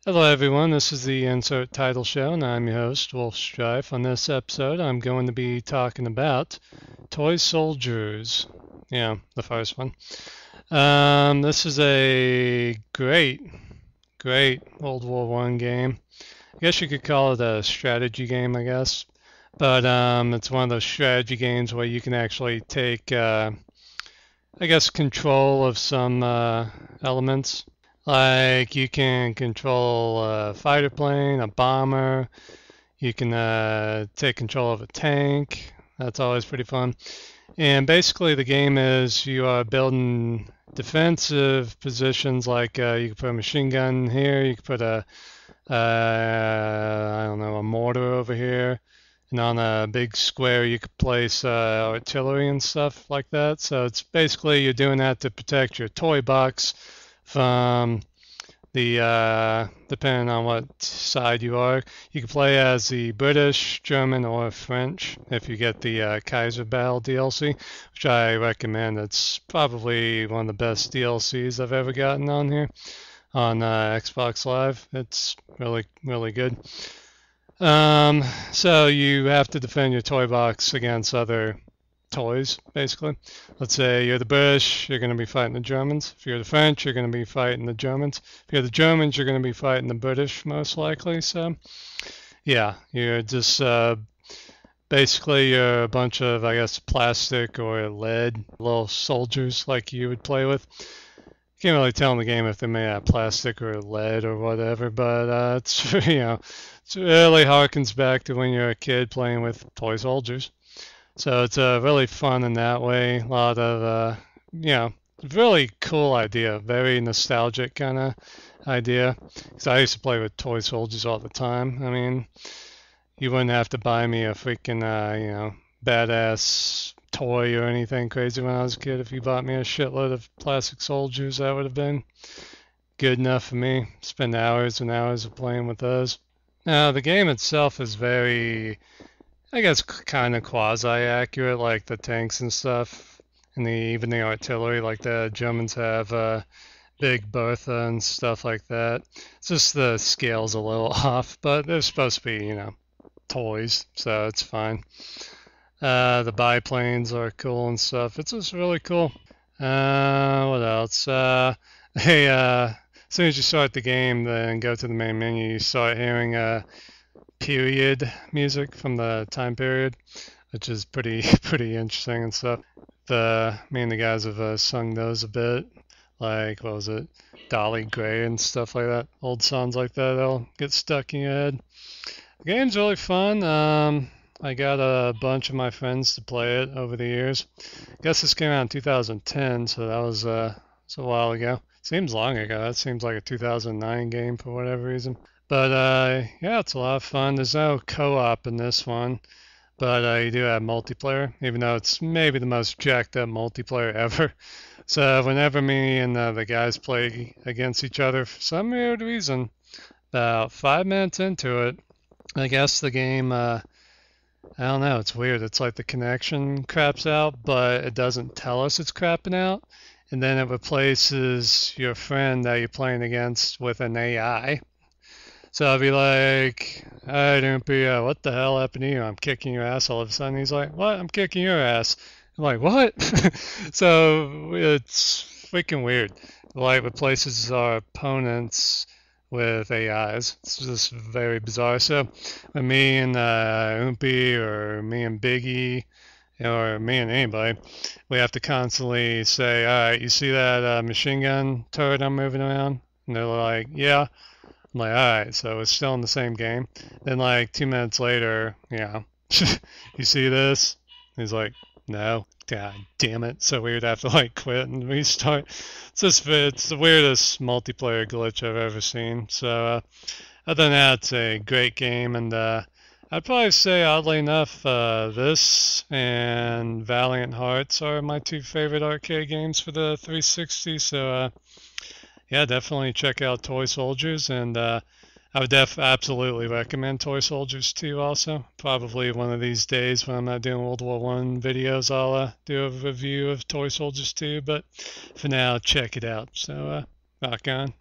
Hello everyone, this is the Insert Title Show and I'm your host, Wolf Strife. On this episode I'm going to be talking about Toy Soldiers. Yeah, the first one. This is a great World War One game. I guess you could call it a strategy game, I guess. But it's one of those strategy games where you can actually take, I guess, control of some elements. Like you can control a fighter plane, a bomber. You can take control of a tank. That's always pretty fun. And basically, the game is you are building defensive positions. Like you can put a machine gun here. You can put a I don't know, a mortar over here. And on a big square, you could place artillery and stuff like that. So it's basically you're doing that to protect your toy box from the depending on what side you are. You can play as the British, German, or French if you get the Kaiser Battle DLC, which I recommend. It's probably one of the best DLCs I've ever gotten on here on Xbox Live. It's really good. So you have to defend your toy box against other toys, basically. Let's say you're the British, you're going to be fighting the Germans. If you're the French, you're going to be fighting the Germans. If you're the Germans, you're going to be fighting the British, most likely. So, yeah, you're just basically you're a bunch of, I guess, plastic or lead little soldiers like you would play with. You can't really tell in the game if they're made out of plastic or lead or whatever, but it's it really harkens back to when you're a kid playing with toy soldiers. So it's really fun in that way. A lot of really cool idea, very nostalgic kind of idea. Because I used to play with toy soldiers all the time. I mean, you wouldn't have to buy me a freaking badass toy or anything crazy when I was a kid. If you bought me a shitload of plastic soldiers, that would have been good enough for me. Spend hours and hours of playing with those. Now, the game itself is very, I guess, kind of quasi-accurate, like the tanks and stuff, and even the artillery, like the Germans have Big Bertha and stuff like that. It's just the scale's a little off, but they're supposed to be, toys, so it's fine. The biplanes are cool and stuff. It's just really cool. What else? Hey, as soon as you start the game, then go to the main menu, you start hearing period music from the time period, which is pretty pretty interesting and stuff. Me and the guys have sung those a bit, like what was it, Dolly Gray and stuff like that. Old songs like that that'll get stuck in your head. The game's really fun. I got a bunch of my friends to play it over the years. I guess this came out in 2010, so that was a while ago. Seems long ago. That seems like a 2009 game for whatever reason. But yeah, it's a lot of fun. There's no co-op in this one, but you do have multiplayer, even though it's maybe the most jacked up multiplayer ever. So whenever me and the guys play against each other, for some weird reason, about 5 minutes into it, I guess the game, I don't know, it's weird. It's like the connection craps out, but it doesn't tell us it's crapping out. And then it replaces your friend that you're playing against with an AI. So I'll be like, "Hey, Doopy, what the hell happened to you? I'm kicking your ass." All of a sudden, he's like, "What? I'm kicking your ass." I'm like, "What?" So it's freaking weird. Like replaces our opponents with AIs. It's just very bizarre. So when me and Oompy or me and Biggie or me and anybody, we have to constantly say, "All right, you see that machine gun turret I'm moving around?" And they're like, "Yeah." I'm like, all right, so it's still in the same game. Then like 2 minutes later, you see this? He's like, no. God damn it. So we would have to like quit and restart. It's the weirdest multiplayer glitch I've ever seen. So other than that, it's a great game, and I'd probably say oddly enough, this and Valiant Hearts are my two favorite arcade games for the 360. So yeah, definitely check out Toy Soldiers, and I would absolutely recommend Toy Soldiers to you also. Probably one of these days when I'm not doing World War One videos, I'll do a review of Toy Soldiers too, but for now, check it out. So, rock on.